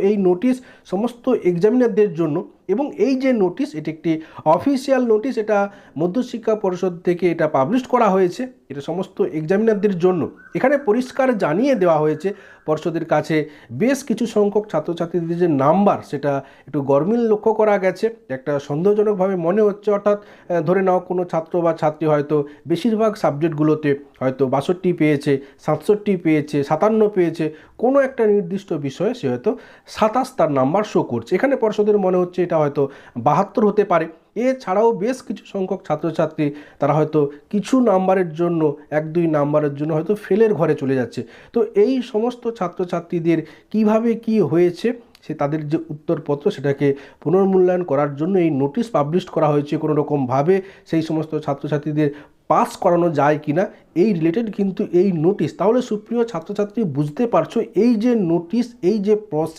এই নোটিশ সমস্ত এক্সামিনারদের জন্য, এবং এই যে নোটিশ এটি একটি অফিসিয়াল নোটিশ, এটা মধ্যশিক্ষা পরিষদ থেকে এটা পাবলিশ করা হয়েছে, এটা সমস্ত এক্সামিনারদের জন্য। এখানে পরিষ্কার জানিয়ে দেওয়া হয়েছে পর্ষদের কাছে বেশ কিছু সংখ্যক ছাত্রছাত্রীদের যে নাম্বার সেটা একটু গরমিল লক্ষ্য করা গেছে, একটা সন্দেহজনকভাবে মনে হচ্ছে। অর্থাৎ ধরে নাও কোনো ছাত্র বা ছাত্রী হয়তো বেশিরভাগ সাবজেক্টগুলোতে হয়তো 62 পেয়েছে, 67 পেয়েছে, 57 পেয়েছে, কোনো একটা নির্দিষ্ট বিষয়ে সে হয়তো 27 তার নাম্বার শো করছে। এখানে পর্ষদের মনে হচ্ছে এটা হয়তো 72 হতে পারে। এছাড়াও বেশ কিছু সংখ্যক ছাত্রছাত্রী তারা হয়তো কিছু নাম্বারের জন্য, 1-2 নাম্বারের জন্য হয়তো ফেলের ঘরে চলে যাচ্ছে। তো এই সমস্ত ছাত্রছাত্রীদের কিভাবে কি হয়েছে সে তাদের যে উত্তরপত্র সেটাকে পুনর্মূল্যায়ন করার জন্য এই নোটিশ পাবলিশ করা হয়েছে। কোনো রকমভাবে সেই সমস্ত ছাত্রছাত্রীদের পাস করানো যায় কিনা এই রিলেটেড কিন্তু এই নোটিশ। তাহলে সুপ্রিয় ছাত্রছাত্রী বুঝতে পারছো এই যে নোটিশ, এই যে প্রসেস,